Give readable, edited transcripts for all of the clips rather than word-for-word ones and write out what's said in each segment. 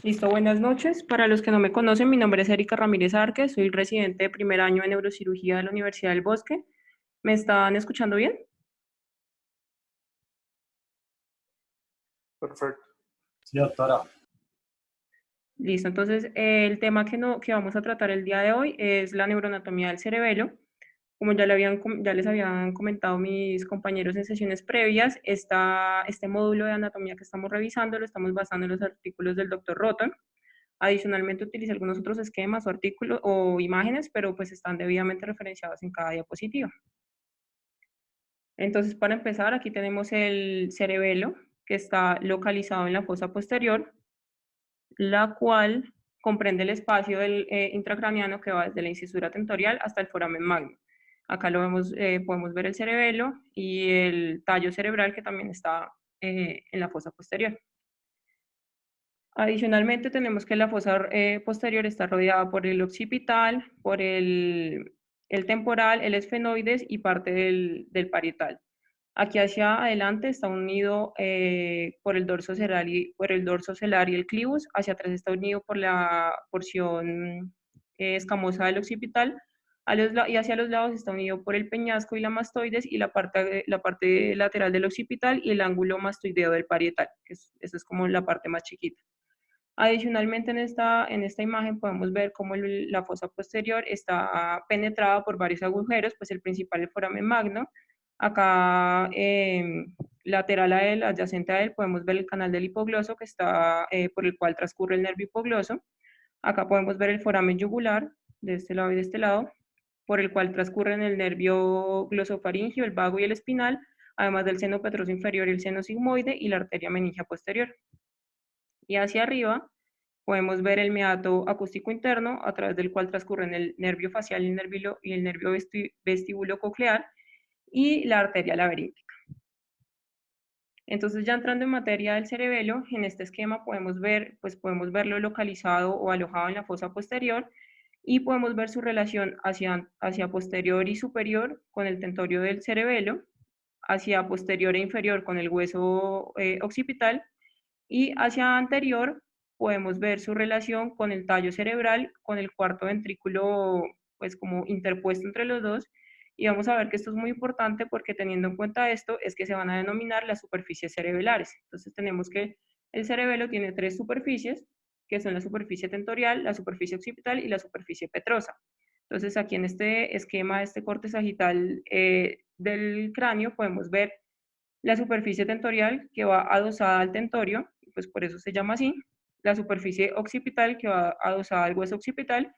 Listo, buenas noches. Para los que no me conocen, mi nombre es Erika Ramírez Arque, soy residente de primer año de neurocirugía de la Universidad del Bosque. ¿Me están escuchando bien? Perfecto. Sí, doctora. Listo, entonces el tema que vamos a tratar el día de hoy es la neuroanatomía del cerebelo. Como ya les habían comentado mis compañeros en sesiones previas, este módulo de anatomía que estamos revisando lo estamos basando en los artículos del doctor Roton. Adicionalmente utiliza algunos otros esquemas o artículos o imágenes, pero pues están debidamente referenciados en cada diapositiva. Entonces, para empezar, aquí tenemos el cerebelo, que está localizado en la fosa posterior, la cual comprende el espacio intracraneano que va desde la incisura tentorial hasta el foramen magno. Acá podemos ver el cerebelo y el tallo cerebral que también está en la fosa posterior. Adicionalmente tenemos que la fosa posterior está rodeada por el occipital, por el temporal, el esfenoides y parte del parietal. Aquí hacia adelante está unido por el dorso celar y el clivus, hacia atrás está unido por la porción escamosa del occipital, y hacia los lados está unido por el peñasco y la mastoides y la parte lateral del occipital y el ángulo mastoideo del parietal, esa es como la parte más chiquita. Adicionalmente, en esta imagen podemos ver cómo la fosa posterior está penetrada por varios agujeros, pues el principal es el foramen magno. Acá, lateral a él, adyacente a él, podemos ver el canal del hipogloso que está, por el cual transcurre el nervio hipogloso. Acá podemos ver el foramen yugular, de este lado y de este lado, por el cual transcurren el nervio glosofaringio, el vago y el espinal, además del seno petroso inferior y el seno sigmoide y la arteria meningia posterior. Y hacia arriba podemos ver el meato acústico interno, a través del cual transcurren el nervio facial y el nervio vestíbulo coclear y la arteria laberíntica. Entonces, ya entrando en materia del cerebelo, en este esquema podemos verlo localizado o alojado en la fosa posterior y podemos ver su relación hacia posterior y superior con el tentorio del cerebelo, hacia posterior e inferior con el hueso occipital, y hacia anterior podemos ver su relación con el tallo cerebral, con el cuarto ventrículo, pues como interpuesto entre los dos, y vamos a ver que esto es muy importante porque teniendo en cuenta esto es que se van a denominar las superficies cerebelares. Entonces tenemos que el cerebelo tiene tres superficies, que son la superficie tentorial, la superficie occipital y la superficie petrosa. Entonces aquí en este esquema, este corte sagital del cráneo, podemos ver la superficie tentorial que va adosada al tentorio, pues por eso se llama así, la superficie occipital que va adosada al hueso occipital,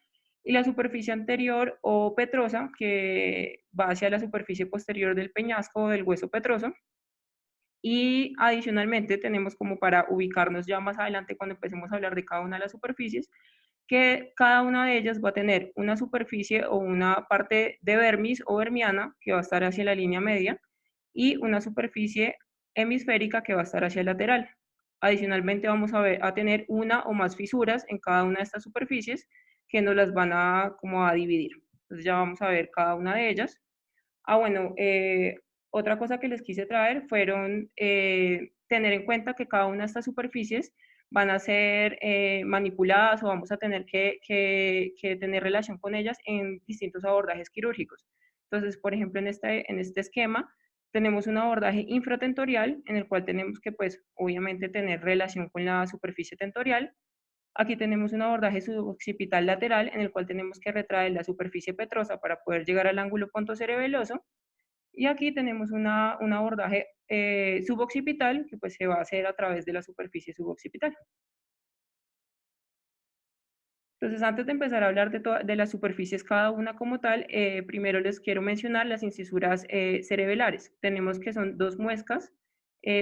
y la superficie anterior o petrosa que va hacia la superficie posterior del peñasco o del hueso petroso. Y adicionalmente tenemos, como para ubicarnos ya más adelante cuando empecemos a hablar de cada una de las superficies, que cada una de ellas va a tener una superficie o una parte de vermis o vermiana que va a estar hacia la línea media y una superficie hemisférica que va a estar hacia el lateral. Adicionalmente vamos a tener una o más fisuras en cada una de estas superficies que nos las van a dividir. Entonces ya vamos a ver cada una de ellas. Bueno, otra cosa que les quise traer fueron tener en cuenta que cada una de estas superficies van a ser manipuladas o vamos a tener que tener relación con ellas en distintos abordajes quirúrgicos. Entonces, por ejemplo, en este esquema tenemos un abordaje infratentorial en el cual tenemos que, pues, obviamente tener relación con la superficie tentorial. Aquí tenemos un abordaje suboccipital lateral en el cual tenemos que retraer la superficie petrosa para poder llegar al ángulo pontocerebeloso. Y aquí tenemos un abordaje suboccipital que pues se va a hacer a través de la superficie suboccipital. Entonces, antes de empezar a hablar de las superficies cada una como tal, primero les quiero mencionar las incisuras cerebelares. Tenemos que son dos muescas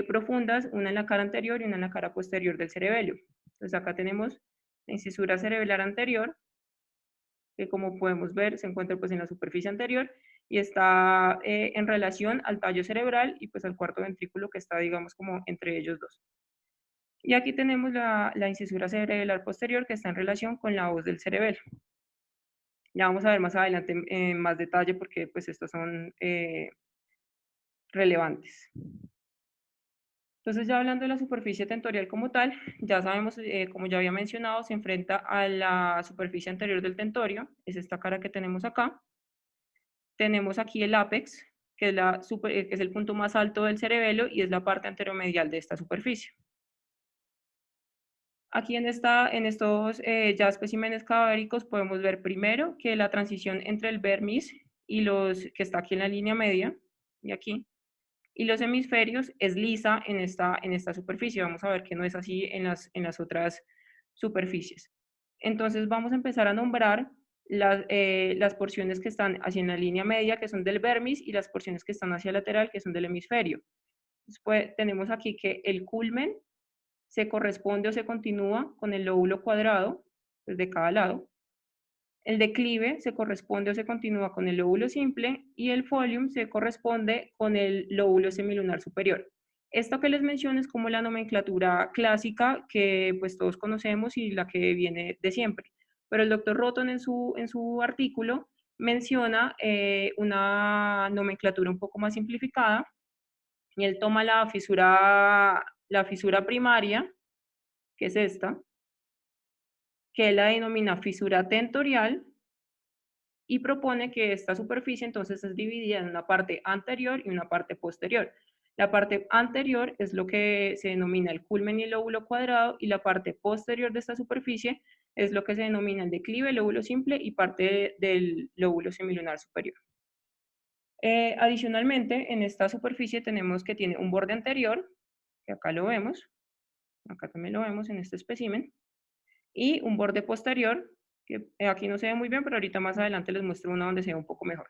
profundas, una en la cara anterior y una en la cara posterior del cerebelo. Entonces, acá tenemos la incisura cerebelar anterior, que como podemos ver se encuentra pues en la superficie anterior y está en relación al tallo cerebral y pues al cuarto ventrículo que está, digamos, como entre ellos dos. Y aquí tenemos la incisura cerebelar posterior que está en relación con la hoz del cerebelo. Ya vamos a ver más adelante en más detalle porque pues estos son relevantes. Entonces, ya hablando de la superficie tentorial como tal, ya sabemos, como ya había mencionado, se enfrenta a la superficie anterior del tentorio, es esta cara que tenemos acá. Tenemos aquí el ápex, que es, que es el punto más alto del cerebelo y es la parte anteromedial de esta superficie. Aquí en estos ya especímenes cadavéricos podemos ver primero que la transición entre el vermis y los que está aquí en la línea media, y aquí, y los hemisferios es lisa en esta superficie. Vamos a ver que no es así en las otras superficies. Entonces vamos a empezar a nombrar las porciones que están hacia en la línea media, que son del vermis, y las porciones que están hacia lateral, que son del hemisferio. Después tenemos aquí que el culmen se corresponde o se continúa con el lóbulo cuadrado, pues de cada lado. El declive se corresponde o se continúa con el lóbulo simple y el folium se corresponde con el lóbulo semilunar superior. Esto que les menciono es como la nomenclatura clásica que pues todos conocemos y la que viene de siempre. Pero el doctor Roton en su artículo menciona una nomenclatura un poco más simplificada y él toma la fisura primaria, que es esta, que él la denomina fisura tentorial y propone que esta superficie entonces es dividida en una parte anterior y una parte posterior. La parte anterior es lo que se denomina el culmen y el lóbulo cuadrado y la parte posterior de esta superficie es lo que se denomina el declive, el lóbulo simple y parte del lóbulo semilunar superior. Adicionalmente, en esta superficie tenemos que tiene un borde anterior, que acá lo vemos, acá también lo vemos en este espécimen, y un borde posterior, que aquí no se ve muy bien, pero ahorita más adelante les muestro una donde se ve un poco mejor.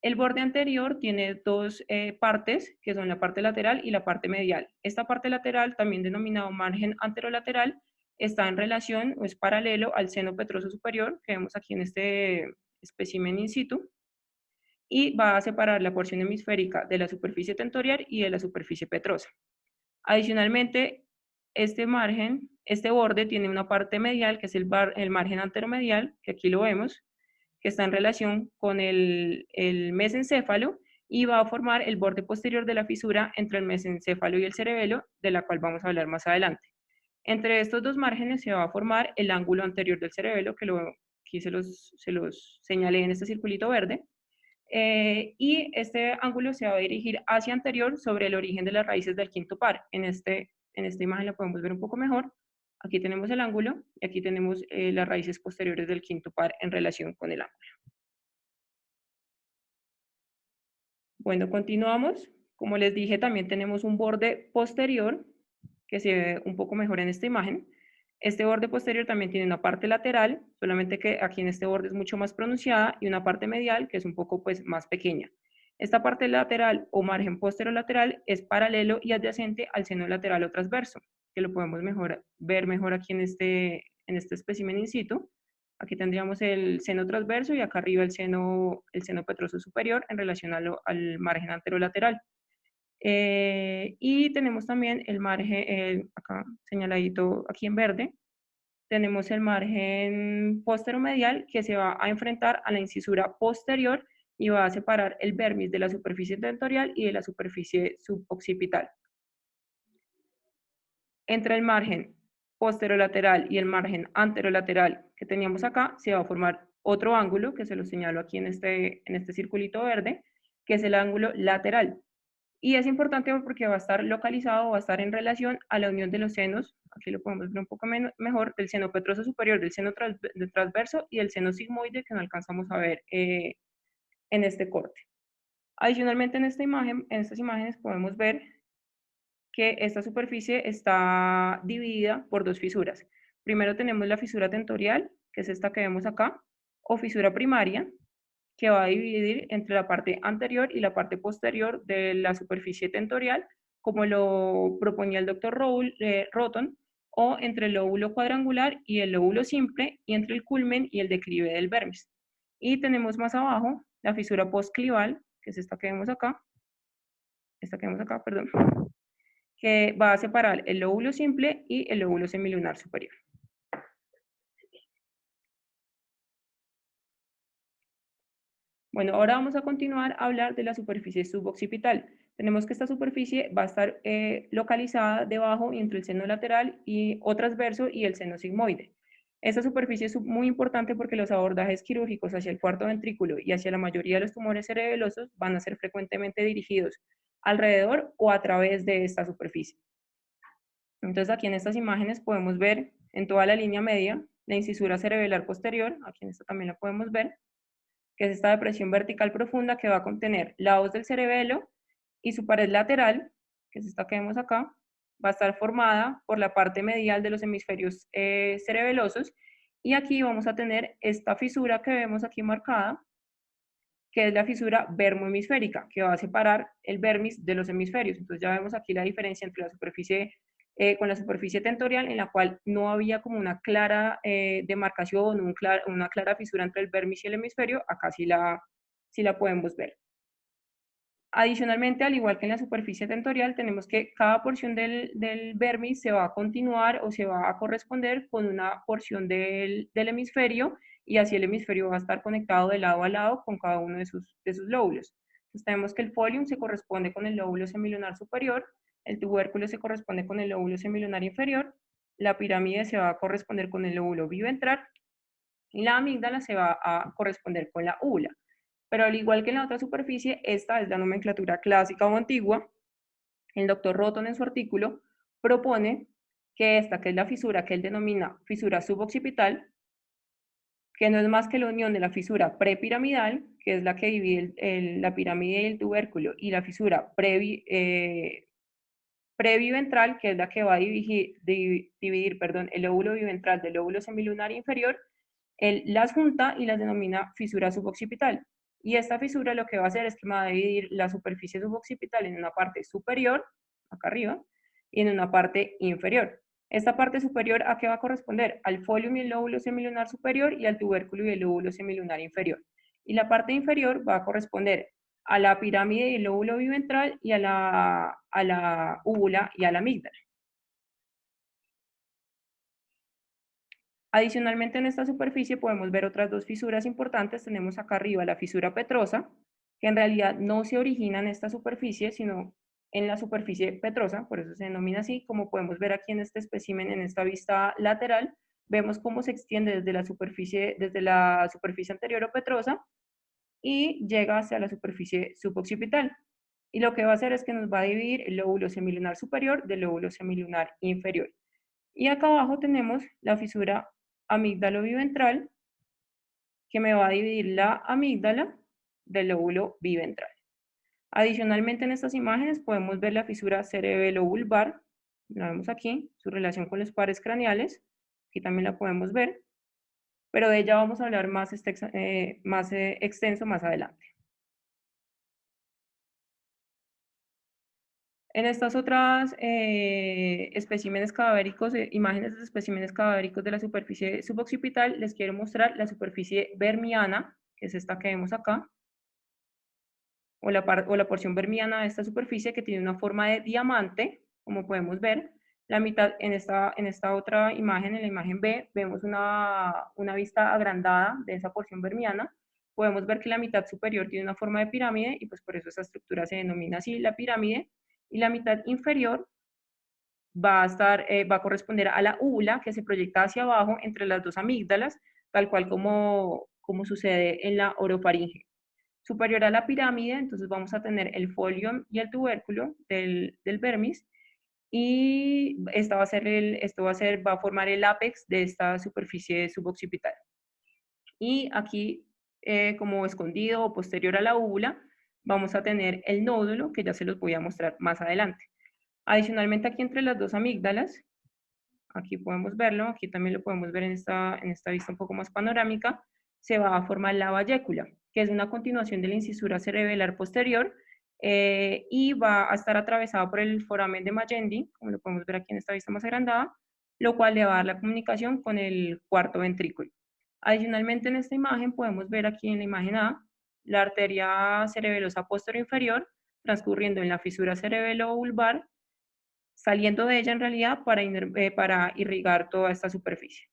El borde anterior tiene dos partes, que son la parte lateral y la parte medial. Esta parte lateral, también denominado margen anterolateral, está en relación o es paralelo al seno petroso superior, que vemos aquí en este espécimen in situ, y va a separar la porción hemisférica de la superficie tentorial y de la superficie petrosa. Adicionalmente, este borde tiene una parte medial, que es el margen anteromedial, que aquí lo vemos, que está en relación con el mesencéfalo y va a formar el borde posterior de la fisura entre el mesencéfalo y el cerebelo, de la cual vamos a hablar más adelante. Entre estos dos márgenes se va a formar el ángulo anterior del cerebelo, que aquí se los señalé en este circulito verde, y este ángulo se va a dirigir hacia anterior sobre el origen de las raíces del quinto par. En esta imagen la podemos ver un poco mejor. Aquí tenemos el ángulo y aquí tenemos las raíces posteriores del quinto par en relación con el ángulo. Bueno, continuamos. Como les dije, también tenemos un borde posterior que se ve un poco mejor en esta imagen. Este borde posterior también tiene una parte lateral, solamente que aquí en este borde es mucho más pronunciada, y una parte medial que es un poco pues, más pequeña. Esta parte lateral o margen posterolateral es paralelo y adyacente al seno lateral o transverso, que lo podemos ver mejor aquí en este espécimen in situ. Aquí tendríamos el seno transverso y acá arriba el seno petroso superior en relación al margen anterolateral. Y tenemos también el margen, acá señaladito aquí en verde, tenemos el margen posteromedial que se va a enfrentar a la incisura posterior y va a separar el vermis de la superficie tentorial y de la superficie suboccipital. Entre el margen posterolateral y el margen anterolateral que teníamos acá, se va a formar otro ángulo, que se lo señalo aquí en este circulito verde, que es el ángulo lateral. Y es importante porque va a estar localizado, va a estar en relación a la unión de los senos, aquí lo podemos ver un poco mejor, del seno petroso superior, del seno transverso y del seno sigmoide, que no alcanzamos a ver en este corte. Adicionalmente en esta imagen, en estas imágenes podemos ver que esta superficie está dividida por dos fisuras. Primero tenemos la fisura tentorial, que es esta que vemos acá, o fisura primaria, que va a dividir entre la parte anterior y la parte posterior de la superficie tentorial, como lo proponía el doctor Roton, o entre el lóbulo cuadrangular y el lóbulo simple, y entre el culmen y el declive del vermis. Y tenemos más abajo la fisura postclival, que es esta que vemos acá, perdón, que va a separar el lóbulo simple y el lóbulo semilunar superior. Bueno, ahora vamos a continuar a hablar de la superficie suboccipital. Tenemos que esta superficie va a estar localizada debajo entre el seno lateral o transverso y el seno sigmoide. Esta superficie es muy importante porque los abordajes quirúrgicos hacia el cuarto ventrículo y hacia la mayoría de los tumores cerebelosos van a ser frecuentemente dirigidos alrededor o a través de esta superficie. Entonces aquí en estas imágenes podemos ver en toda la línea media la incisura cerebelar posterior, aquí en esta también la podemos ver, que es esta depresión vertical profunda que va a contener la hoz del cerebelo y su pared lateral, que es esta que vemos acá, va a estar formada por la parte medial de los hemisferios cerebelosos, y aquí vamos a tener esta fisura que vemos aquí marcada, que es la fisura vermohemisférica, que va a separar el vermis de los hemisferios. Entonces ya vemos aquí la diferencia entre la superficie con la superficie tentorial, en la cual no había como una clara demarcación, una clara fisura entre el vermis y el hemisferio. Acá sí la podemos ver. Adicionalmente, al igual que en la superficie tentorial, tenemos que cada porción del vermis se va a continuar o se va a corresponder con una porción del hemisferio, y así el hemisferio va a estar conectado de lado a lado con cada uno de sus lóbulos. Entonces tenemos que el folium se corresponde con el lóbulo semilunar superior, el tubérculo se corresponde con el lóbulo semilunar inferior, la pirámide se va a corresponder con el lóbulo biventral y la amígdala se va a corresponder con la úvula. Pero al igual que en la otra superficie, esta es la nomenclatura clásica o antigua. El doctor Roton en su artículo propone que esta, que es la fisura que él denomina fisura suboccipital, que no es más que la unión de la fisura prepiramidal, que es la que divide la pirámide y el tubérculo, y la fisura previventral, que es la que va a dividir el lóbulo biventral del lóbulo semilunar inferior, él las junta y las denomina fisura suboccipital. Y esta fisura lo que va a hacer es que va a dividir la superficie suboccipital en una parte superior, acá arriba, y en una parte inferior. Esta parte superior, ¿a qué va a corresponder? Al folium y el lóbulo semilunar superior, y al tubérculo y el lóbulo semilunar inferior. Y la parte inferior va a corresponder a la pirámide y el lóbulo biventral, y a la úvula y a la amígdala. Adicionalmente, en esta superficie podemos ver otras dos fisuras importantes. Tenemos acá arriba la fisura petrosa, que en realidad no se origina en esta superficie, sino en la superficie petrosa, por eso se denomina así. Como podemos ver aquí en este espécimen, en esta vista lateral, vemos cómo se extiende desde la superficie anterior o petrosa y llega hacia la superficie suboccipital. Y lo que va a hacer es que nos va a dividir el lóbulo semilunar superior del lóbulo semilunar inferior. Y acá abajo tenemos la fisura amígdalo-biventral, que me va a dividir la amígdala del lóbulo biventral. Adicionalmente, en estas imágenes podemos ver la fisura cerebelo-vulvar, la vemos aquí, su relación con los pares craneales, aquí también la podemos ver, pero de ella vamos a hablar más extenso más adelante. En estas otras especímenes cadavéricos, imágenes de especímenes cadavéricos de la superficie suboccipital, les quiero mostrar la superficie vermiana, que es esta que vemos acá, o la porción vermiana de esta superficie, que tiene una forma de diamante, como podemos ver. La mitad, en esta otra imagen, en la imagen B, vemos una vista agrandada de esa porción vermiana. Podemos ver que la mitad superior tiene una forma de pirámide, y pues por eso esa estructura se denomina así, la pirámide, y la mitad inferior va a corresponder a la úvula, que se proyecta hacia abajo entre las dos amígdalas, tal cual como sucede en la orofaringe. Superior a la pirámide, entonces vamos a tener el folium y el tubérculo del vermis, y va a formar el ápex de esta superficie suboccipital. Y aquí, como escondido o posterior a la úvula, vamos a tener el nódulo, que ya se los voy a mostrar más adelante. Adicionalmente, aquí entre las dos amígdalas, aquí podemos verlo, aquí también lo podemos ver en esta vista un poco más panorámica, se va a formar la vallécula, que es una continuación de la incisura cerebelar posterior, y va a estar atravesada por el foramen de Magendie, como lo podemos ver aquí en esta vista más agrandada, lo cual le va a dar la comunicación con el cuarto ventrículo. Adicionalmente, en esta imagen podemos ver aquí en la imagen A la arteria cerebelosa posterior inferior transcurriendo en la fisura cerebelo-vulvar, saliendo de ella en realidad para irrigar toda esta superficie.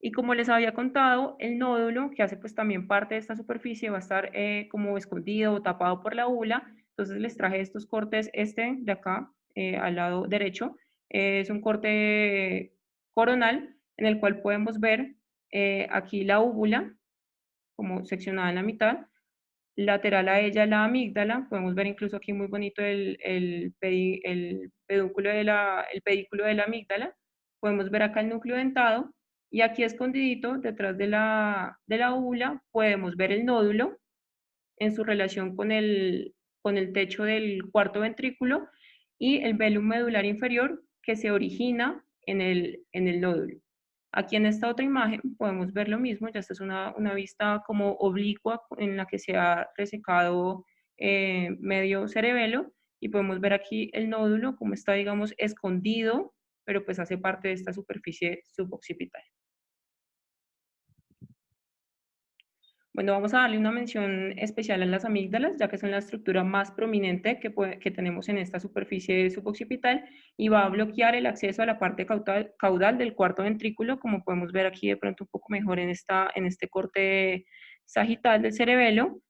Y como les había contado, el nódulo, que hace pues también parte de esta superficie, va a estar como escondido o tapado por la úvula. Entonces les traje estos cortes, este de acá, al lado derecho, es un corte coronal en el cual podemos ver aquí la úvula, como seccionada en la mitad, lateral a ella la amígdala, podemos ver incluso aquí muy bonito el pedúnculo el pedículo de la amígdala, podemos ver acá el núcleo dentado, y aquí escondidito detrás de la úvula podemos ver el nódulo en su relación con el techo del cuarto ventrículo y el velum medular inferior que se origina en el nódulo. Aquí en esta otra imagen podemos ver lo mismo, ya esta es una vista como oblicua en la que se ha resecado medio cerebelo, y podemos ver aquí el nódulo como está, digamos, escondido, pero pues hace parte de esta superficie suboccipital. Bueno, vamos a darle una mención especial a las amígdalas, ya que son la estructura más prominente que tenemos en esta superficie suboccipital, y va a bloquear el acceso a la parte caudal del cuarto ventrículo, como podemos ver aquí de pronto un poco mejor en este corte sagital del cerebelo.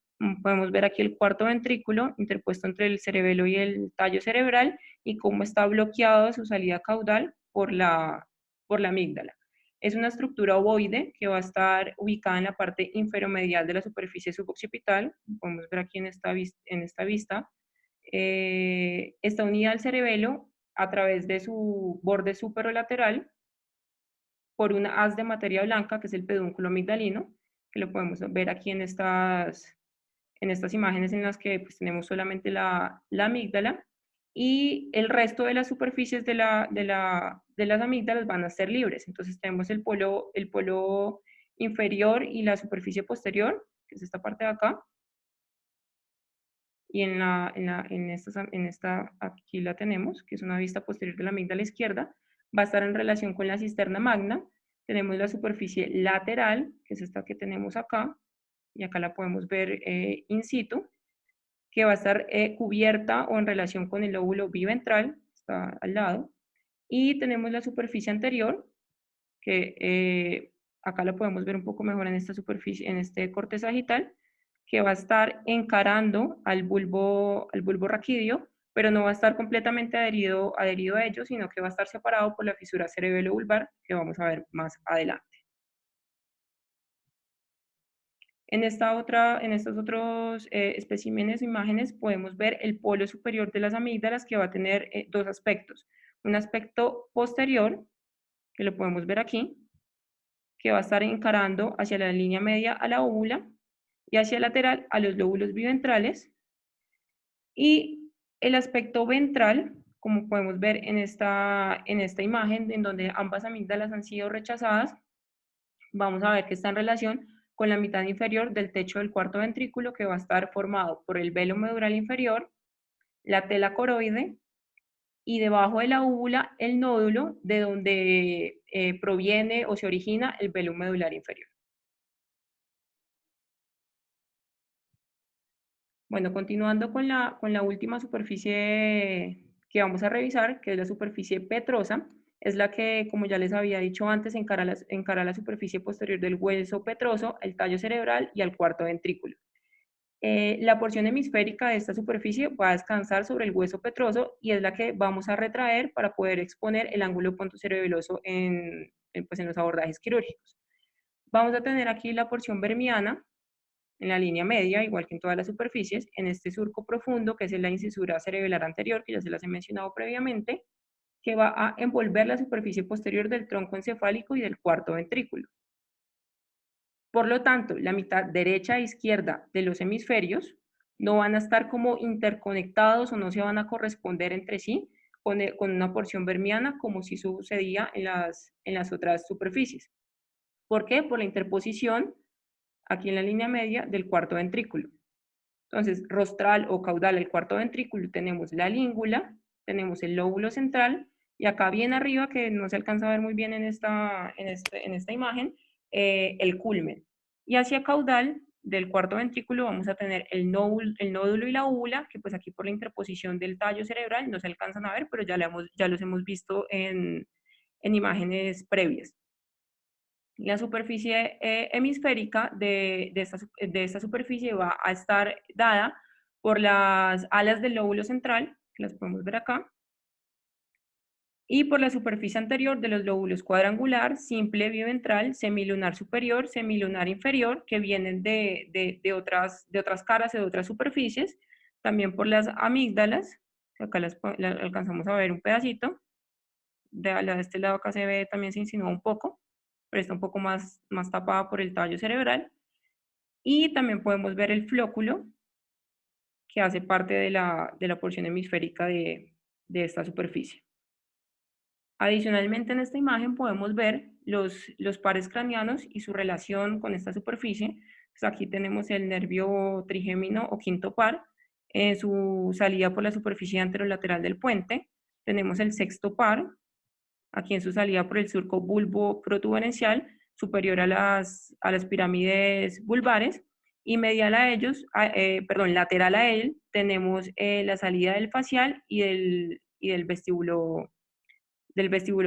Podemos ver aquí el cuarto ventrículo interpuesto entre el cerebelo y el tallo cerebral, y cómo está bloqueado su salida caudal por la amígdala. Es una estructura ovoide que va a estar ubicada en la parte inferomedial de la superficie suboccipital. Podemos ver aquí en esta vista. Está unida al cerebelo a través de su borde superolateral por una haz de materia blanca, que es el pedúnculo amigdalino, que lo podemos ver aquí en estas imágenes en las que pues, tenemos solamente la amígdala, y el resto de las superficies de las amígdalas van a ser libres. Entonces tenemos el polo inferior y la superficie posterior, que es esta parte de acá, y aquí la tenemos, que es una vista posterior de la amígdala izquierda, va a estar en relación con la cisterna magna. Tenemos la superficie lateral, que es esta que tenemos acá, y acá la podemos ver in situ, que va a estar cubierta o en relación con el lóbulo biventral, está al lado. Y tenemos la superficie anterior, que acá la podemos ver un poco mejor en esta superficie, en este corte sagital, que va a estar encarando al bulbo raquídeo, pero no va a estar completamente adherido a ello, sino que va a estar separado por la fisura cerebelo-vulvar, que vamos a ver más adelante. En estos otros especímenes o imágenes podemos ver el polo superior de las amígdalas, que va a tener dos aspectos. Un aspecto posterior, que lo podemos ver aquí, que va a estar encarando hacia la línea media a la óvula, y hacia el lateral a los lóbulos biventrales. Y el aspecto ventral, como podemos ver en esta imagen, en donde ambas amígdalas han sido rechazadas, vamos a ver que está en relación con la mitad inferior del techo del cuarto ventrículo, que va a estar formado por el velo medular inferior, la tela coroide, y debajo de la úvula el nódulo de donde proviene o se origina el velo medular inferior. Bueno, continuando con la última superficie que vamos a revisar, que es la superficie petrosa, es la que, como ya les había dicho antes, encara la superficie posterior del hueso petroso, el tallo cerebral y al cuarto ventrículo. La porción hemisférica de esta superficie va a descansar sobre el hueso petroso, y es la que vamos a retraer para poder exponer el ángulo pontocerebeloso pues en los abordajes quirúrgicos. Vamos a tener aquí la porción vermiana en la línea media, igual que en todas las superficies, en este surco profundo, que es la incisura cerebelar anterior, que ya se las he mencionado previamente, que va a envolver la superficie posterior del tronco encefálico y del cuarto ventrículo. Por lo tanto, la mitad derecha e izquierda de los hemisferios no van a estar como interconectados o no se van a corresponder entre sí con una porción vermiana, como si sucedía en las otras superficies. ¿Por qué? Por la interposición aquí en la línea media del cuarto ventrículo. Entonces, rostral o caudal del cuarto ventrículo tenemos la língula, tenemos el lóbulo central, y acá bien arriba, que no se alcanza a ver muy bien en esta imagen, el culmen. Y hacia caudal del cuarto ventrículo vamos a tener el nódulo y la úvula, que pues aquí por la interposición del tallo cerebral no se alcanzan a ver, pero ya los hemos visto en imágenes previas. La superficie hemisférica de esta superficie va a estar dada por las alas del lóbulo central, que las podemos ver acá, y por la superficie anterior de los lóbulos cuadrangular, simple, biventral, semilunar superior, semilunar inferior, que vienen de otras caras y de otras superficies, también por las amígdalas, que acá las alcanzamos a ver un pedacito, de este lado acá se ve, también se insinúa un poco, pero está un poco más tapada por el tallo cerebral, y también podemos ver el flóculo, que hace parte de la porción hemisférica de esta superficie. Adicionalmente, en esta imagen podemos ver los pares craneanos y su relación con esta superficie. Pues aquí tenemos el nervio trigémino o quinto par, en su salida por la superficie anterolateral del puente. Tenemos el sexto par, aquí en su salida por el surco bulbo protuberencial, superior a las pirámides vulvares, y medial a ellos, lateral a él, tenemos la salida del facial y del vestíbulo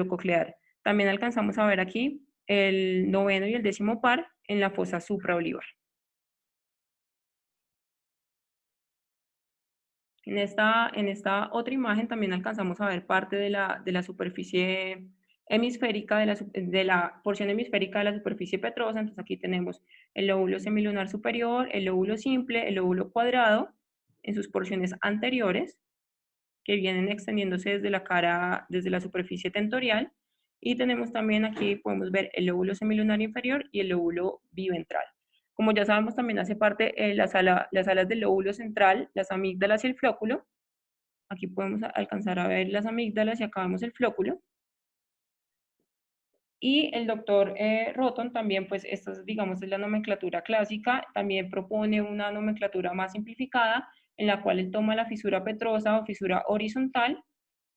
coclear. También alcanzamos a ver aquí el noveno y el décimo par en la fosa supraolivar. En esta otra imagen también alcanzamos a ver parte de la superficie hemisférica, de la porción hemisférica de la superficie petrosa. Entonces aquí tenemos el lóbulo semilunar superior, el lóbulo simple, el lóbulo cuadrado en sus porciones anteriores, que vienen extendiéndose desde la cara, desde la superficie tentorial, y tenemos también aquí, podemos ver el lóbulo semilunar inferior y el lóbulo biventral. Como ya sabemos, también hace parte las alas del lóbulo central, las amígdalas y el flóculo. Aquí podemos alcanzar a ver las amígdalas y acá vemos el flóculo. Y el doctor Roton también, pues esta es, digamos, es la nomenclatura clásica, también propone una nomenclatura más simplificada en la cual él toma la fisura petrosa o fisura horizontal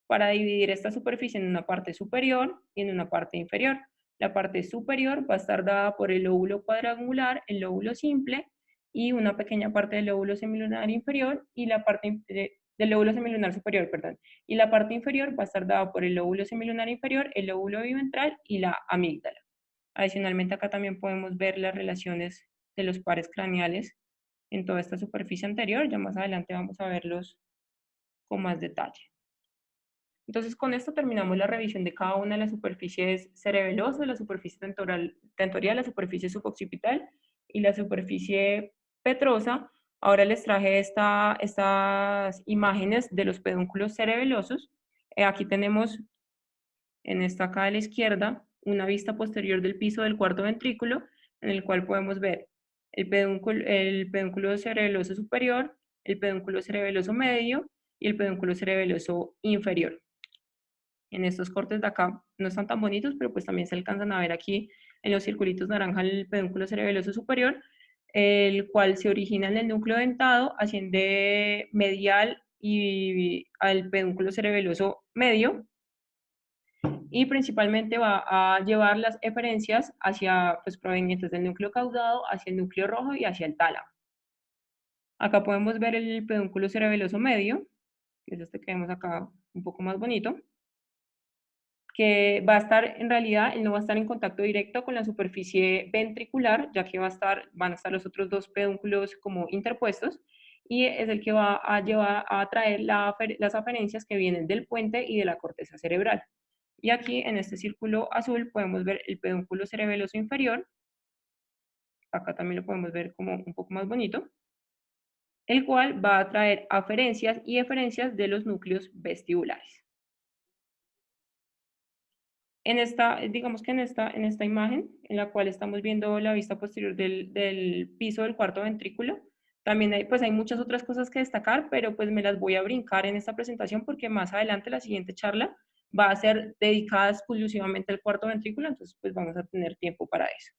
para dividir esta superficie en una parte superior y en una parte inferior. La parte superior va a estar dada por el lóbulo cuadrangular, el lóbulo simple y una pequeña parte del lóbulo semilunar inferior y la parte del lóbulo semilunar superior, perdón. Y la parte inferior va a estar dada por el lóbulo semilunar inferior, el lóbulo biventral y la amígdala. Adicionalmente acá también podemos ver las relaciones de los pares craneales en toda esta superficie anterior. Ya más adelante vamos a verlos con más detalle. Entonces, con esto terminamos la revisión de cada una de las superficies cerebelosas, la superficie tentorial, la superficie suboccipital y la superficie petrosa. Ahora les traje estas imágenes de los pedúnculos cerebelosos. Aquí tenemos, en esta acá a la izquierda, una vista posterior del piso del cuarto ventrículo, en el cual podemos ver el pedúnculo cerebeloso superior, el pedúnculo cerebeloso medio y el pedúnculo cerebeloso inferior. En estos cortes de acá no están tan bonitos, pero pues también se alcanzan a ver aquí en los circulitos naranja el pedúnculo cerebeloso superior, el cual se origina en el núcleo dentado, asciende medial y al pedúnculo cerebeloso medio, y principalmente va a llevar las eferencias hacia, pues, provenientes del núcleo caudado, hacia el núcleo rojo y hacia el tálamo. Acá podemos ver el pedúnculo cerebeloso medio, que es este que vemos acá un poco más bonito, que va a estar, en realidad, él no va a estar en contacto directo con la superficie ventricular, ya que van a estar los otros dos pedúnculos como interpuestos, y es el que va a llevar a traer las aferencias que vienen del puente y de la corteza cerebral. Y aquí, en este círculo azul, podemos ver el pedúnculo cerebeloso inferior, acá también lo podemos ver como un poco más bonito, el cual va a traer aferencias y eferencias de los núcleos vestibulares. Digamos que en esta imagen, en la cual estamos viendo la vista posterior del piso del cuarto ventrículo, también hay muchas otras cosas que destacar, pero pues me las voy a brincar en esta presentación porque más adelante la siguiente charla va a ser dedicada exclusivamente al cuarto ventrículo, entonces pues vamos a tener tiempo para eso.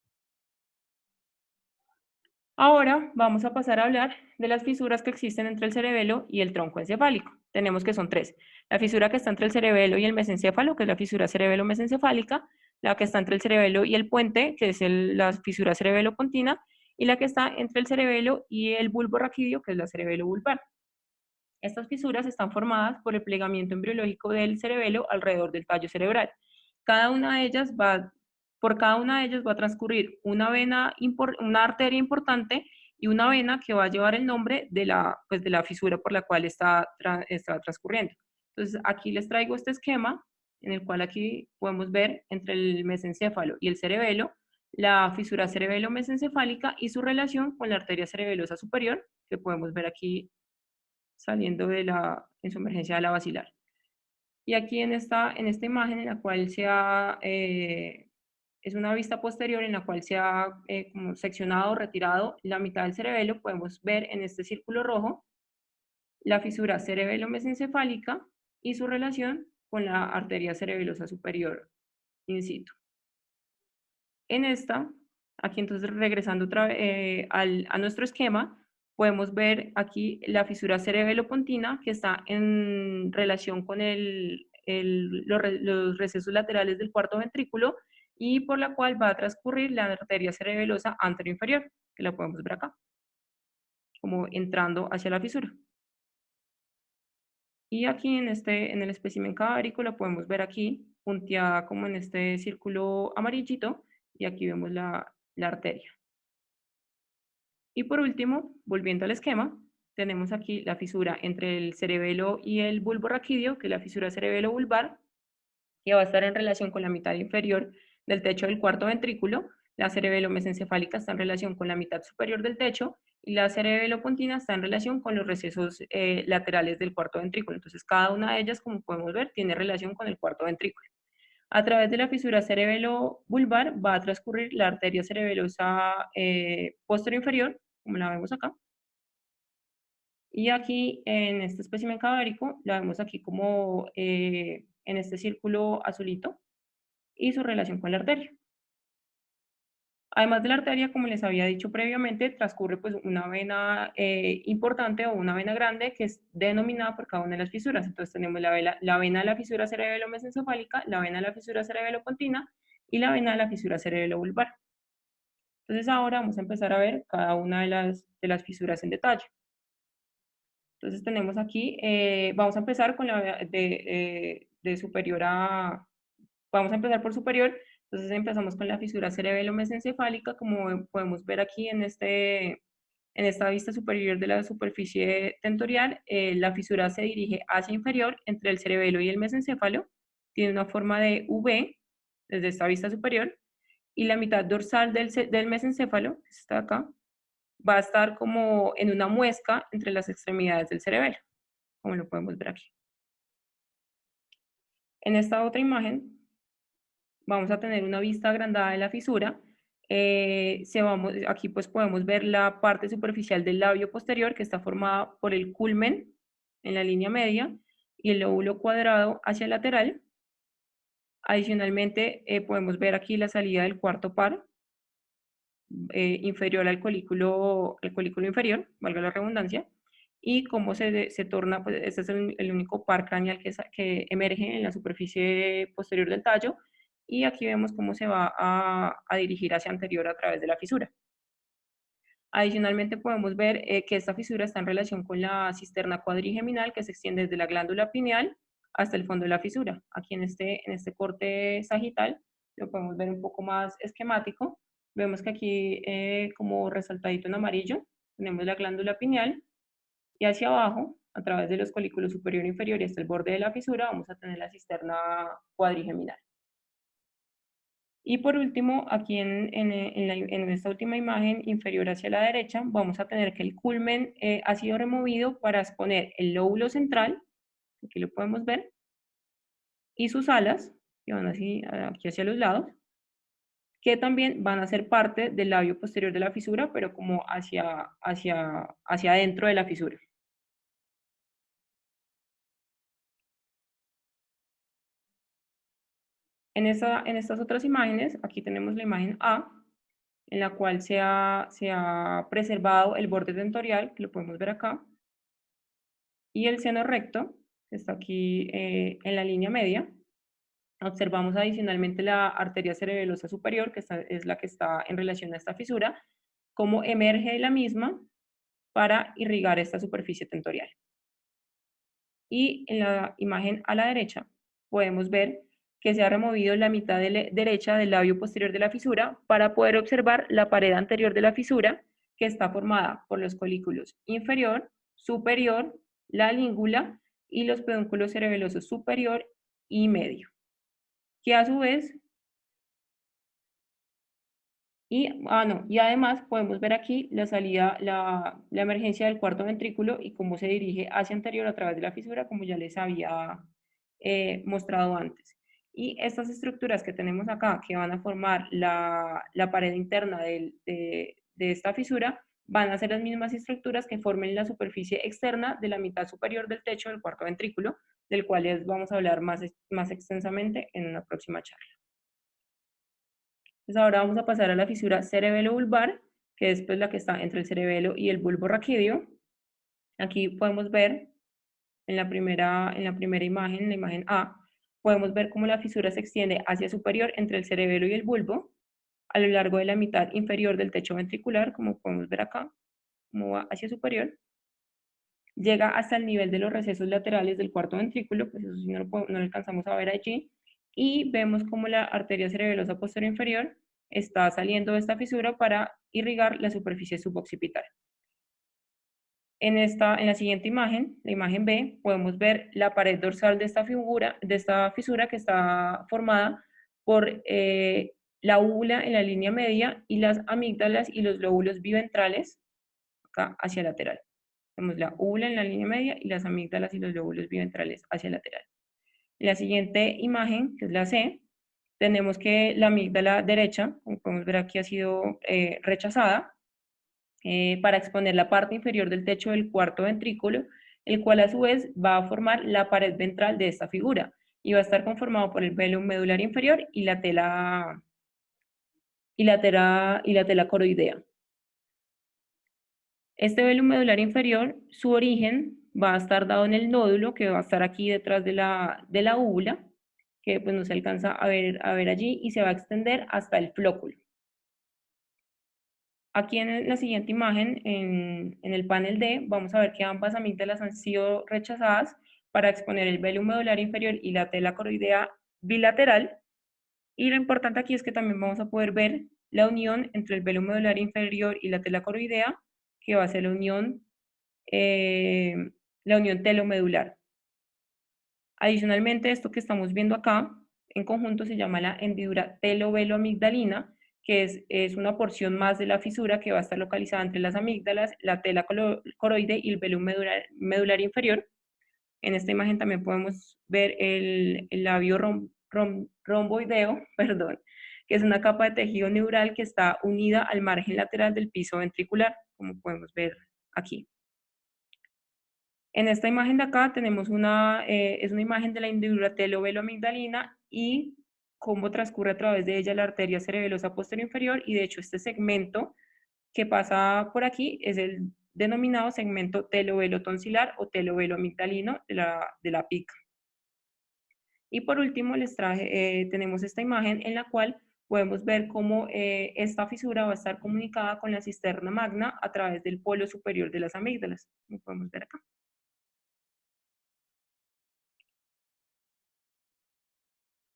Ahora vamos a pasar a hablar de las fisuras que existen entre el cerebelo y el tronco encefálico. Tenemos que son tres. La fisura que está entre el cerebelo y el mesencéfalo, que es la fisura cerebelo-mesencefálica, la que está entre el cerebelo y el puente, que es la fisura cerebelo-pontina, y la que está entre el cerebelo y el bulbo raquídeo, que es la cerebelo-vulvar. Estas fisuras están formadas por el plegamiento embriológico del cerebelo alrededor del tallo cerebral. Cada una de ellas va Por cada una de ellas va a transcurrir una una arteria importante y una vena que va a llevar el nombre de pues de la fisura por la cual está transcurriendo. Entonces, aquí les traigo este esquema en el cual aquí podemos ver entre el mesencéfalo y el cerebelo la fisura cerebelo-mesencefálica y su relación con la arteria cerebelosa superior, que podemos ver aquí saliendo en su emergencia de la basilar. Y aquí en esta imagen en la cual es una vista posterior en la cual se ha como seccionado, retirado la mitad del cerebelo, podemos ver en este círculo rojo la fisura cerebelo-mesencefálica y su relación con la arteria cerebelosa superior in situ. En esta, aquí entonces regresando otra vez a nuestro esquema, podemos ver aquí la fisura cerebelo-pontina que está en relación con los recesos laterales del cuarto ventrículo y por la cual va a transcurrir la arteria cerebelosa anteroinferior, que la podemos ver acá, como entrando hacia la fisura. Y aquí en el espécimen cadábrico la podemos ver aquí, punteada como en este círculo amarillito, y aquí vemos la arteria. Y por último, volviendo al esquema, tenemos aquí la fisura entre el cerebelo y el bulbo raquídeo, que es la fisura cerebelo-vulvar, que va a estar en relación con la mitad inferior del techo del cuarto ventrículo. La cerebelo-mesencefálica está en relación con la mitad superior del techo y la cerebelo-pontina está en relación con los recesos laterales del cuarto ventrículo. Entonces, cada una de ellas, como podemos ver, tiene relación con el cuarto ventrículo. A través de la fisura cerebelo-vulvar va a transcurrir la arteria cerebelosa posterior inferior, como la vemos acá. Y aquí en este espécimen cadábrico la vemos aquí como en este círculo azulito y su relación con la arteria. Además de la arteria, como les había dicho previamente, transcurre pues una vena importante o una vena grande que es denominada por cada una de las fisuras. Entonces tenemos la vena de la fisura cerebelo-mesencefálica, la vena de la fisura cerebelo-pontina y la vena de la fisura cerebelo-vulvar. Entonces ahora vamos a empezar a ver cada una de las fisuras en detalle. Entonces tenemos aquí, vamos a empezar con de superior a, vamos a empezar por superior. Entonces empezamos con la fisura cerebelo-mesencefálica, como podemos ver aquí en esta vista superior de la superficie tentorial. La fisura se dirige hacia inferior entre el cerebelo y el mesencéfalo, tiene una forma de V desde esta vista superior, y la mitad dorsal del mesencéfalo, que está acá, va a estar como en una muesca entre las extremidades del cerebelo, como lo podemos ver aquí. En esta otra imagen vamos a tener una vista agrandada de la fisura. Aquí pues podemos ver la parte superficial del labio posterior que está formada por el culmen en la línea media y el lóbulo cuadrado hacia el lateral. Adicionalmente podemos ver aquí la salida del cuarto par inferior al colículo inferior, valga la redundancia, y cómo se torna, pues este es el único par craneal que emerge en la superficie posterior del tallo, y aquí vemos cómo se va a dirigir hacia anterior a través de la fisura. Adicionalmente podemos ver que esta fisura está en relación con la cisterna cuadrigeminal que se extiende desde la glándula pineal hasta el fondo de la fisura. Aquí en este corte sagital lo podemos ver un poco más esquemático. Vemos que aquí como resaltadito en amarillo tenemos la glándula pineal y hacia abajo, a través de los colículos superior e inferior y hasta el borde de la fisura, vamos a tener la cisterna cuadrigeminal. Y por último, aquí en esta última imagen inferior hacia la derecha, vamos a tener que el culmen ha sido removido para exponer el lóbulo central, aquí lo podemos ver, y sus alas, que van así, aquí hacia los lados, que también van a ser parte del labio posterior de la fisura, pero como hacia adentro de la fisura. En estas otras imágenes, aquí tenemos la imagen A, en la cual se ha preservado el borde tentorial, que lo podemos ver acá, y el seno recto, que está aquí en la línea media. Observamos adicionalmente la arteria cerebelosa superior, que es la que está en relación a esta fisura, cómo emerge de la misma para irrigar esta superficie tentorial. Y en la imagen a la derecha podemos ver que se ha removido la mitad derecha del labio posterior de la fisura para poder observar la pared anterior de la fisura, que está formada por los colículos inferior, superior, la língula y los pedúnculos cerebelosos superior y medio, que a su vez, y además podemos ver aquí la salida, la emergencia del cuarto ventrículo y cómo se dirige hacia anterior a través de la fisura, como ya les había mostrado antes. Y estas estructuras que tenemos acá, que van a formar la pared interna de esta fisura, van a ser las mismas estructuras que formen la superficie externa de la mitad superior del techo del cuarto ventrículo, del cual les vamos a hablar más extensamente en una próxima charla. Entonces ahora vamos a pasar a la fisura cerebelo-vulvar, que es pues la que está entre el cerebelo y el bulbo raquídeo. Aquí podemos ver en la primera imagen, la imagen A, podemos ver cómo la fisura se extiende hacia superior entre el cerebelo y el bulbo, a lo largo de la mitad inferior del techo ventricular, como podemos ver acá, como va hacia superior. Llega hasta el nivel de los recesos laterales del cuarto ventrículo, pues eso sí no lo alcanzamos a ver allí, y vemos como la arteria cerebelosa posterior inferior está saliendo de esta fisura para irrigar la superficie suboccipital. En la siguiente imagen, la imagen B, podemos ver la pared dorsal de esta fisura que está formada por la úvula en la línea media y las amígdalas y los lóbulos biventrales acá hacia lateral. Tenemos la úvula en la línea media y las amígdalas y los lóbulos biventrales hacia lateral. En la siguiente imagen, que es la C, tenemos que la amígdala derecha, como podemos ver aquí, ha sido rechazada para exponer la parte inferior del techo del cuarto ventrículo, el cual a su vez va a formar la pared ventral de esta figura y va a estar conformado por el velo medular inferior y la tela coroidea. Este velo medular inferior, su origen va a estar dado en el nódulo que va a estar aquí detrás de la úvula, que pues no se alcanza a ver allí, y se va a extender hasta el flóculo. Aquí en la siguiente imagen, en el panel D, vamos a ver que ambas amígdalas han sido rechazadas para exponer el velo medular inferior y la tela coroidea bilateral. Y lo importante aquí es que también vamos a poder ver la unión entre el velo medular inferior y la tela coroidea, que va a ser la unión telomedular. Adicionalmente, esto que estamos viendo acá, en conjunto se llama la hendidura telovelo-amigdalina, que es una porción más de la fisura que va a estar localizada entre las amígdalas, la tela coroide y el velo medular inferior. En esta imagen también podemos ver el labio romboideo, perdón, que es una capa de tejido neural que está unida al margen lateral del piso ventricular, como podemos ver aquí. En esta imagen de acá tenemos es una imagen de la hendidura telovelo-amigdalina y cómo transcurre a través de ella la arteria cerebelosa posterior inferior, y de hecho este segmento que pasa por aquí es el denominado segmento telovelo-tonsilar o telovelo-amigdalino de la pica. Y por último tenemos esta imagen en la cual podemos ver cómo esta fisura va a estar comunicada con la cisterna magna a través del polo superior de las amígdalas, como podemos ver acá.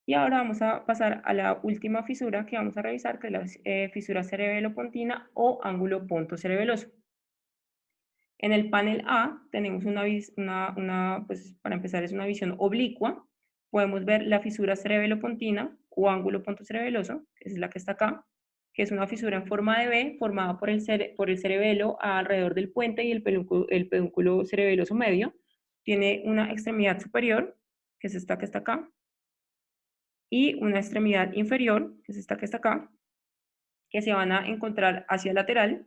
Y ahora vamos a pasar a la última fisura que vamos a revisar, que es la fisura cerebelo-pontina o ángulo ponto-cerebeloso. En el panel A tenemos pues para empezar es una visión oblicua. Podemos ver la fisura cerebelo-pontina o ángulo ponto-cerebeloso, que es la que está acá, que es una fisura en forma de V formada por el cerebelo alrededor del puente y el pedúnculo cerebeloso medio. Tiene una extremidad superior, que es esta que está acá, y una extremidad inferior, que es esta que está acá, que se van a encontrar hacia el lateral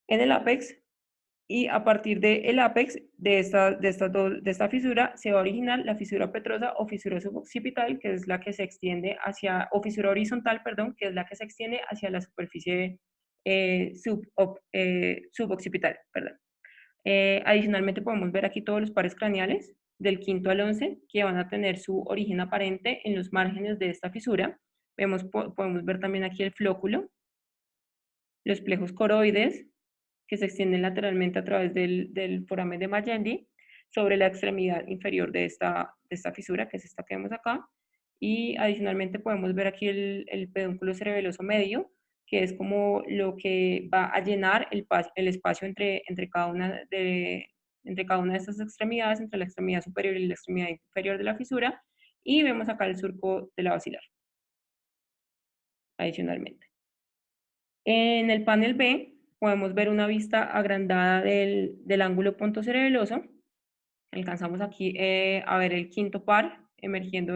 en el ápex, y a partir del ápex de esta fisura se va a originar la fisura petrosa o fisura suboccipital, que es la que se extiende o fisura horizontal, perdón, que es la que se extiende hacia la superficie suboccipital, perdón. Adicionalmente podemos ver aquí todos los pares craneales del quinto al 11 que van a tener su origen aparente en los márgenes de esta fisura. Podemos ver también aquí el flóculo, los plejos coroides que se extienden lateralmente a través del foramen de Magendie sobre la extremidad inferior de esta fisura, que es esta que vemos acá, Y adicionalmente podemos ver aquí el pedúnculo cerebeloso medio, que es como lo que va a llenar el espacio entre cada una de estas extremidades, entre la extremidad superior y la extremidad inferior de la fisura, y vemos acá el surco de la basilar, adicionalmente. En el panel B podemos ver una vista agrandada del ángulo pontocerebeloso. Alcanzamos aquí a ver el quinto par emergiendo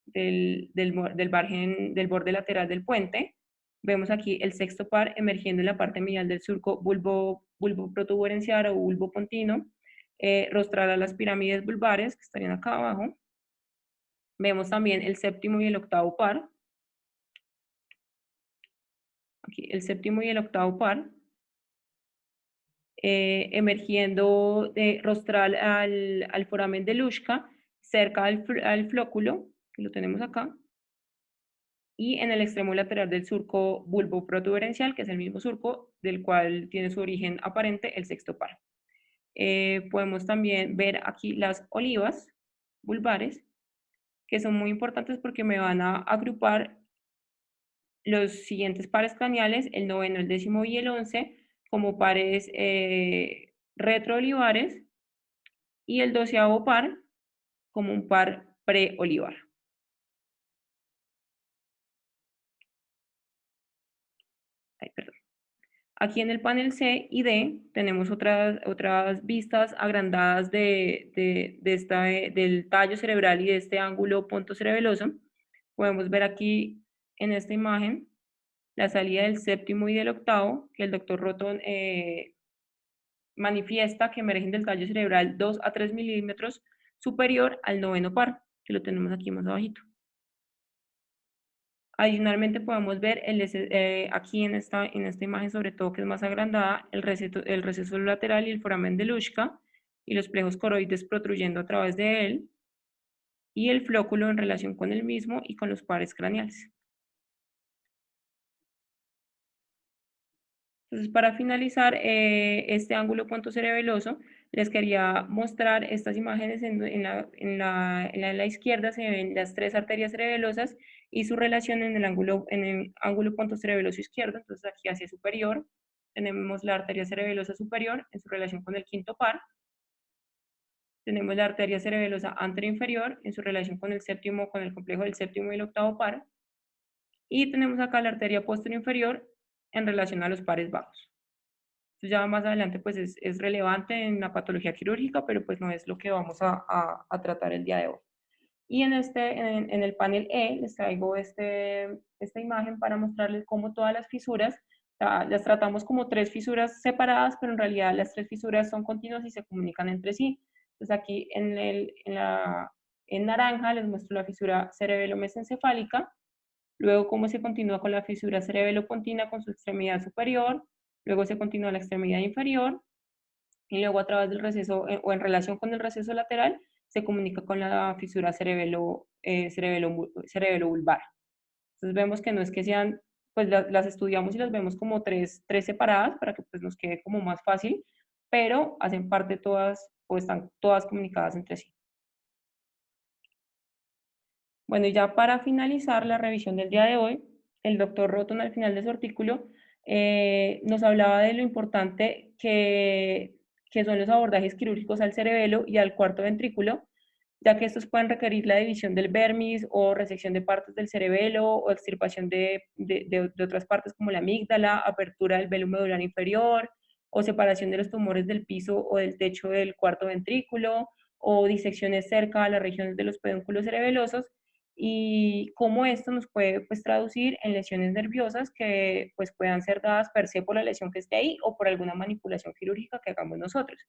del borde lateral del puente. Vemos aquí el sexto par emergiendo en la parte medial del surco bulbo protuberencial o bulbo pontino, rostral a las pirámides vulvares que estarían acá abajo. Vemos también el séptimo y el octavo par. Aquí el séptimo y el octavo par. Emergiendo rostral al foramen de Luschka, cerca al flóculo, que lo tenemos acá, y en el extremo lateral del surco bulbo protuberencial, que es el mismo surco del cual tiene su origen aparente el sexto par. Podemos también ver aquí las olivas vulvares, que son muy importantes porque me van a agrupar los siguientes pares craneales, el noveno, el décimo y el 11, como pares retroolivares, y el doceavo par como un par preolivar. Ay, perdón. Aquí en el panel C y D tenemos otras vistas agrandadas del tallo cerebral y de este ángulo pontocerebeloso. Podemos ver aquí en esta imagen la salida del séptimo y del octavo, que el doctor Roton manifiesta que emergen del tallo cerebral 2 a 3 milímetros superior al noveno par, que lo tenemos aquí más abajito. Adicionalmente podemos ver aquí en esta imagen, sobre todo que es más agrandada, el receso lateral y el foramen de Luschka y los plejos coroides protruyendo a través de él, y el flóculo en relación con el mismo y con los pares craneales. Entonces, para finalizar este ángulo pontocerebeloso, les quería mostrar estas imágenes. En la izquierda se ven las tres arterias cerebelosas y su relación en el ángulo pontocerebeloso izquierdo. Entonces, aquí hacia superior tenemos la arteria cerebelosa superior en su relación con el quinto par. Tenemos la arteria cerebelosa anteroinferior en su relación con con el complejo del séptimo y el octavo par. Y tenemos acá la arteria posterior-inferior en relación a los pares bajos. Entonces ya más adelante pues es relevante en la patología quirúrgica, pero pues no es lo que vamos a tratar el día de hoy. Y en el panel E les traigo esta imagen para mostrarles cómo todas las fisuras, las tratamos como tres fisuras separadas, pero en realidad las tres fisuras son continuas y se comunican entre sí. Entonces aquí en naranja les muestro la fisura cerebelo-mesencefálica, luego cómo se continúa con la fisura cerebelo-pontina con su extremidad superior, luego se continúa la extremidad inferior, y luego a través del receso o en relación con el receso lateral se comunica con la fisura cerebelo vulvar. Entonces vemos que no es que sean, pues las estudiamos y las vemos como tres separadas para que pues nos quede como más fácil, pero hacen parte todas o están todas comunicadas entre sí. Bueno, y ya para finalizar la revisión del día de hoy, el doctor Roton al final de su artículo nos hablaba de lo importante que son los abordajes quirúrgicos al cerebelo y al cuarto ventrículo, ya que estos pueden requerir la división del vermis o resección de partes del cerebelo o extirpación de otras partes como la amígdala, apertura del velo medular inferior o separación de los tumores del piso o del techo del cuarto ventrículo o disecciones cerca a las regiones de los pedúnculos cerebelosos, y cómo esto nos puede pues traducir en lesiones nerviosas que pues puedan ser dadas per se por la lesión que esté ahí o por alguna manipulación quirúrgica que hagamos nosotros.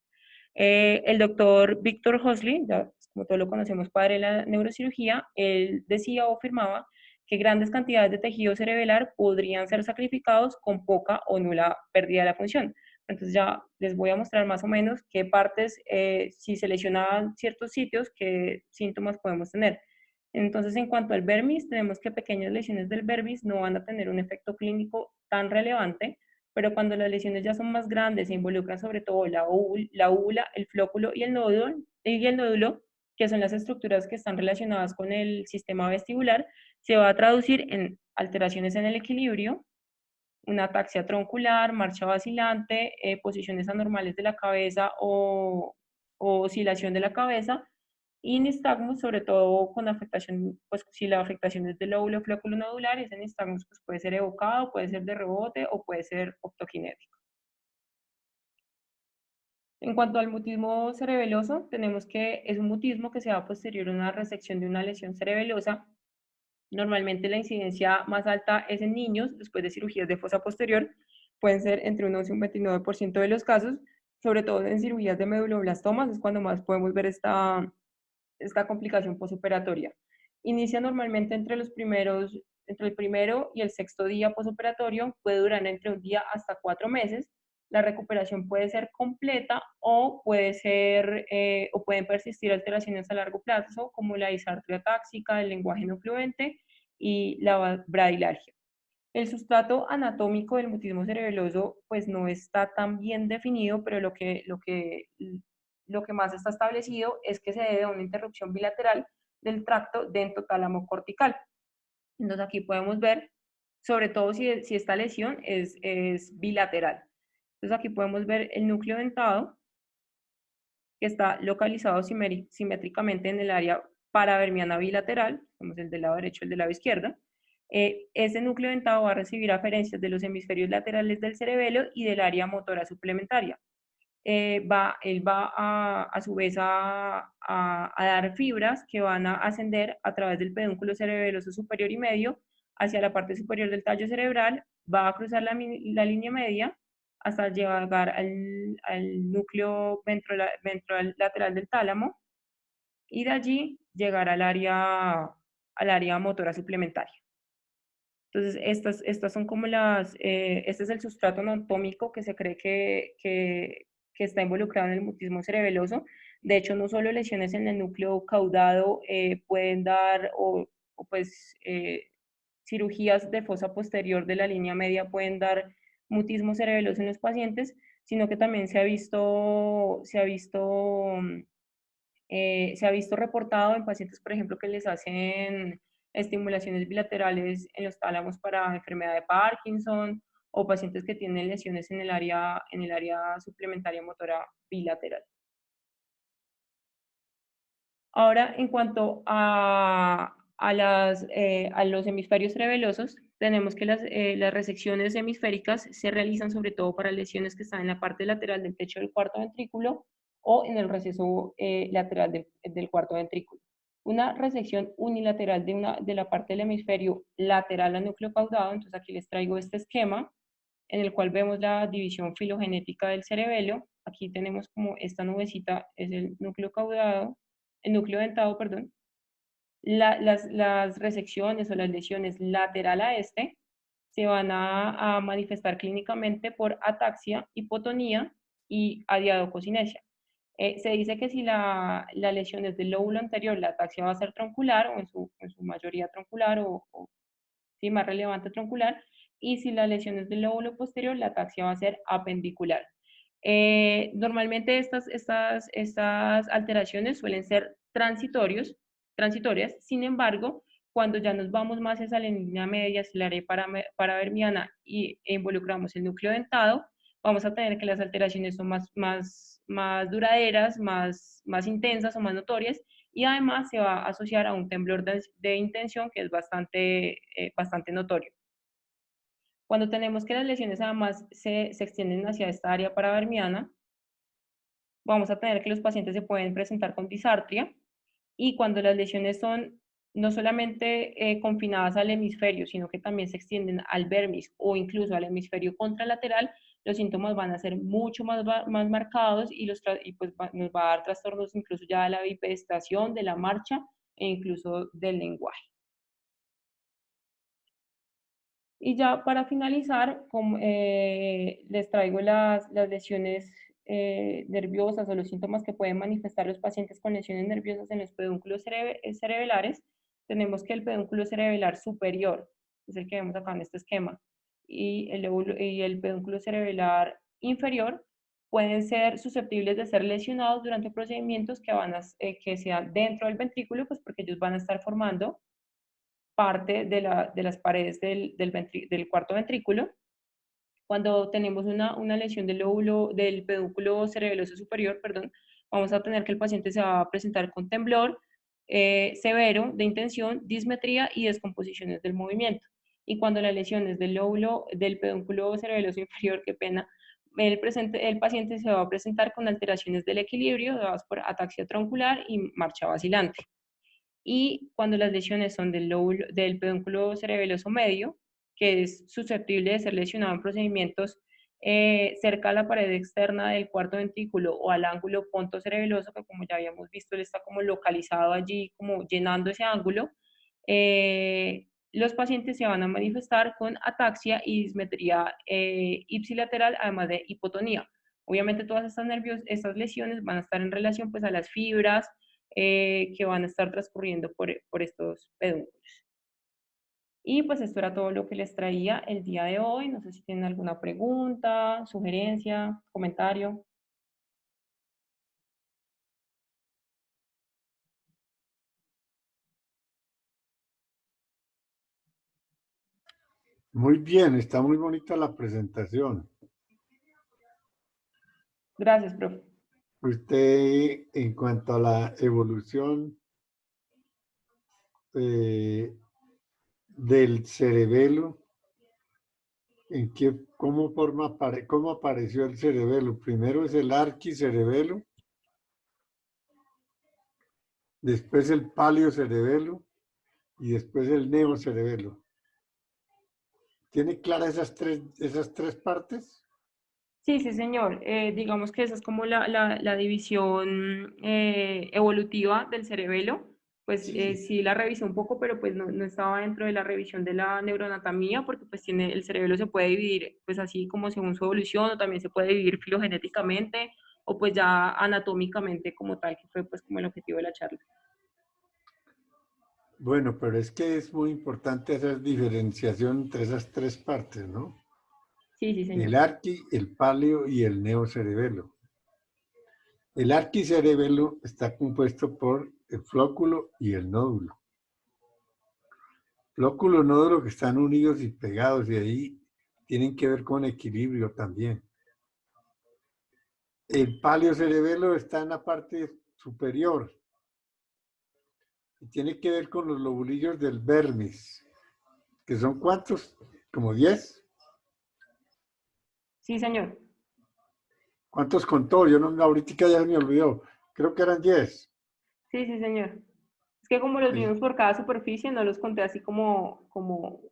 El doctor Víctor Hosley, como todos lo conocemos, padre de la neurocirugía, él decía o afirmaba que grandes cantidades de tejido cerebelar podrían ser sacrificados con poca o nula pérdida de la función. Entonces ya les voy a mostrar más o menos qué partes, si se lesionaban ciertos sitios, qué síntomas podemos tener. Entonces, en cuanto al vermis, tenemos que pequeñas lesiones del vermis no van a tener un efecto clínico tan relevante, pero cuando las lesiones ya son más grandes, se involucran sobre todo la úvula, el flóculo y el nódulo, que son las estructuras que están relacionadas con el sistema vestibular, se va a traducir en alteraciones en el equilibrio, una ataxia troncular, marcha vacilante, posiciones anormales de la cabeza o oscilación de la cabeza, y nistagmus, sobre todo con afectación, pues si la afectación es del lóbulo flóculo nodular, ese nistagmus pues, puede ser evocado, puede ser de rebote o puede ser optoquinético. En cuanto al mutismo cerebeloso, tenemos que es un mutismo que se da posterior a una resección de una lesión cerebelosa. Normalmente la incidencia más alta es en niños después de cirugías de fosa posterior, pueden ser entre un 11 y un 29% de los casos, sobre todo en cirugías de meduloblastomas, es cuando más podemos ver esta complicación posoperatoria. Inicia normalmente entre el primero y el sexto día posoperatorio, puede durar entre un día hasta 4 meses. La recuperación puede ser completa o o pueden persistir alteraciones a largo plazo, como la disartria táxica, el lenguaje no fluente y la bradilargia. El sustrato anatómico del mutismo cerebeloso pues no está tan bien definido, pero lo que más está establecido es que se debe a una interrupción bilateral del tracto dentotálamo cortical. Entonces aquí podemos ver, sobre todo si esta lesión es bilateral. Entonces aquí podemos ver el núcleo dentado, que está localizado simétricamente en el área paravermiana bilateral, como es el del lado derecho y el del lado izquierdo. Ese núcleo dentado va a recibir aferencias de los hemisferios laterales del cerebelo y del área motora suplementaria. Él va a su vez a dar fibras que van a ascender a través del pedúnculo cerebeloso superior y medio hacia la parte superior del tallo cerebral, va a cruzar la línea media hasta llegar al núcleo ventrolateral del tálamo y de allí llegar al área motora suplementaria. Entonces, estas son como este es el sustrato anatómico que se cree que está involucrado en el mutismo cerebeloso. De hecho, no solo lesiones en el núcleo caudado pueden dar, pues cirugías de fosa posterior de la línea media pueden dar mutismo cerebeloso en los pacientes, sino que también se ha visto reportado en pacientes, por ejemplo, que les hacen estimulaciones bilaterales en los tálamos para enfermedad de Parkinson o pacientes que tienen lesiones en el área suplementaria motora bilateral. Ahora, en cuanto a los hemisferios cerebelosos, tenemos que las resecciones hemisféricas se realizan sobre todo para lesiones que están en la parte lateral del techo del cuarto ventrículo o en el receso lateral del cuarto ventrículo. Una resección unilateral de la parte del hemisferio lateral al núcleo caudado, entonces aquí les traigo este esquema en el cual vemos la división filogenética del cerebelo. Aquí tenemos como esta nubecita, es el núcleo caudado, el núcleo dentado, perdón. Las resecciones o las lesiones lateral a este se van a manifestar clínicamente por ataxia, hipotonía y adiadococinesia. Se dice que si la lesión es del lóbulo anterior, la ataxia va a ser troncular o en su mayoría troncular o sí, más relevante troncular, y si la lesión es del lóbulo posterior, la ataxia va a ser apendicular. Normalmente estas alteraciones suelen ser transitorias, sin embargo, cuando ya nos vamos más hacia la línea media, hacia la área paravermiana e involucramos el núcleo dentado, vamos a tener que las alteraciones son más duraderas, más intensas o más notorias, y además se va a asociar a un temblor de intención que es bastante notorio. Cuando tenemos que las lesiones además se extienden hacia esta área paravermiana, vamos a tener que los pacientes se pueden presentar con disartria, y cuando las lesiones son no solamente confinadas al hemisferio, sino que también se extienden al vermis o incluso al hemisferio contralateral, los síntomas van a ser mucho más marcados y pues nos va a dar trastornos incluso ya de la bipedestación, de la marcha e incluso del lenguaje. Y ya para finalizar, les traigo las lesiones nerviosas o los síntomas que pueden manifestar los pacientes con lesiones nerviosas en los pedúnculos cerebelares. Tenemos que el pedúnculo cerebelar superior, es el que vemos acá en este esquema, y el pedúnculo cerebelar inferior pueden ser susceptibles de ser lesionados durante procedimientos que sean dentro del ventrículo, pues porque ellos van a estar formando parte de las paredes del cuarto ventrículo. Cuando tenemos una lesión del pedúnculo cerebeloso superior, perdón, vamos a tener que el paciente se va a presentar con temblor severo de intención, dismetría y descomposiciones del movimiento. Y cuando la lesión es del pedúnculo cerebeloso inferior, qué pena, el paciente se va a presentar con alteraciones del equilibrio dadas por ataxia troncular y marcha vacilante. Y cuando las lesiones son del pedúnculo cerebeloso medio, que es susceptible de ser lesionado en procedimientos cerca a la pared externa del cuarto ventrículo o al ángulo pontocerebeloso, que como ya habíamos visto, él está como localizado allí, como llenando ese ángulo, los pacientes se van a manifestar con ataxia y dismetría ipsilateral, además de hipotonía. Obviamente todas estas lesiones van a estar en relación pues a las fibras que van a estar transcurriendo por estos pedúnculos. Y pues esto era todo lo que les traía el día de hoy. No sé si tienen alguna pregunta, sugerencia, comentario. Muy bien, está muy bonita la presentación. Gracias, profe. Usted, en cuanto a la evolución del cerebelo, ¿cómo apareció el cerebelo? Primero es el arquicerebelo, después el paleocerebelo y después el neocerebelo. ¿Tiene claras esas tres partes? Sí, sí, señor. Digamos que esa es como la división evolutiva del cerebelo. Pues Sí. sí la revisé un poco, pero pues no estaba dentro de la revisión de la neuroanatomía, porque pues el cerebelo se puede dividir pues así como según su evolución, o también se puede dividir filogenéticamente, o pues ya anatómicamente como tal, que fue pues como el objetivo de la charla. Bueno, pero es que es muy importante hacer diferenciación entre esas tres partes, ¿no? Sí, sí, El señor. arqui, el paleo y el neocerebelo. El arquicerebelo está compuesto por el flóculo y el nódulo. Flóculo y nódulo que están unidos y pegados y ahí tienen que ver con equilibrio también. El paleocerebelo está en la parte superior y tiene que ver con los lobulillos del vermis, que son ¿cuántos? ¿Como 10? Sí, señor. ¿Cuántos contó? Yo no, ahorita ya me olvidó. Creo que eran 10. Sí, sí, señor. Es que como los Sí. vimos por cada superficie, no los conté así como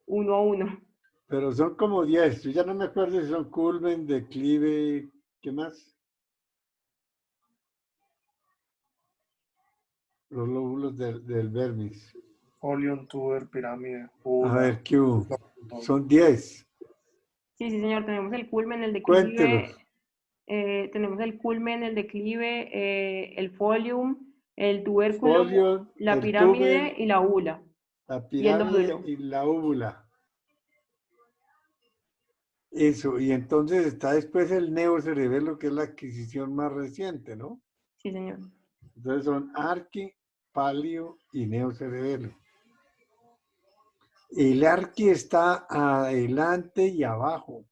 uno a uno. Pero son como 10. Yo ya no me acuerdo si son culmen, declive, ¿qué más? Los lóbulos del vermis. Folium, tuber, pirámide, A una, ver, ¿qué hubo? todo. Son 10. Sí, sí, señor, tenemos el culmen, el declive, Cuéntelos. tenemos el culmen, el declive, el folium, el tubérculo, Folio, la el tuber, pirámide y la úvula, la y el pirámide nódulo. y la úvula. Eso, y entonces está después el neocerebelo, que es la adquisición más reciente, ¿no? Sí, señor. Entonces son arqui, palio y neocerebelo. El arqui está adelante y abajo.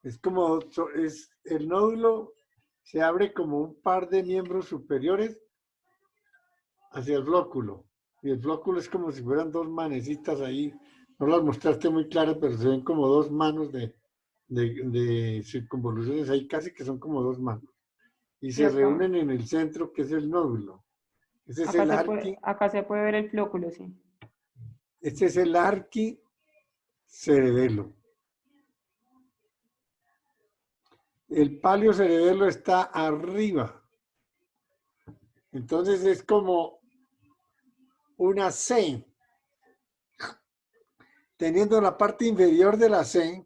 Es como, el nódulo se abre como un par de miembros superiores hacia el flóculo. Y el flóculo es como si fueran dos manecitas ahí. No las mostraste muy claras, pero se ven como dos manos de circunvoluciones ahí, casi que son como dos manos. Y Sí, se reúnen en el centro, que es el nódulo. Ese es el arqui, acá se puede ver el flóculo, sí. este es el arqui cerebelo. El palio cerebelo está arriba. Entonces es como una C, teniendo la parte inferior de la C,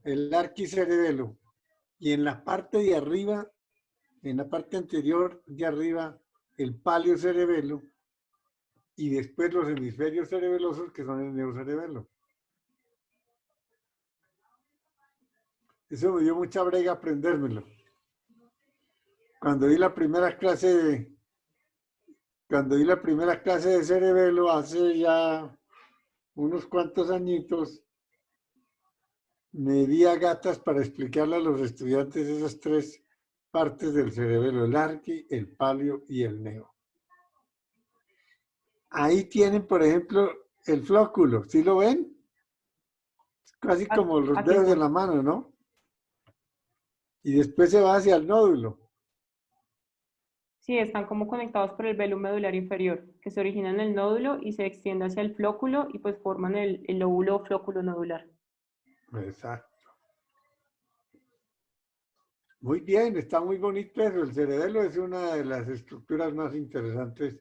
el arquicerebelo, y en la parte de arriba, en la parte anterior de arriba, el paleocerebelo, y después los hemisferios cerebelosos, que son el neocerebelo. Eso me dio mucha brega aprendérmelo. Cuando di la primera clase de cerebelo hace ya unos cuantos añitos, me di a gatas para explicarle a los estudiantes esas tres partes del cerebelo, el arqui, el palio y el neo. Ahí tienen, por ejemplo, el flóculo, ¿sí lo ven? Casi como los Aquí dedos de está. la mano, ¿no? Y después se va hacia el nódulo. Sí, están como conectados por el velo medular inferior, que se origina en el nódulo y se extiende hacia el flóculo y pues forman el lóbulo flóculo nodular. Exacto. Muy bien, está muy bonito eso. El cerebelo es una de las estructuras más interesantes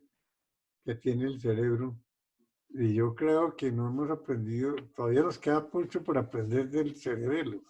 que tiene el cerebro. Y yo creo que no hemos aprendido, todavía nos queda mucho por aprender del cerebelo.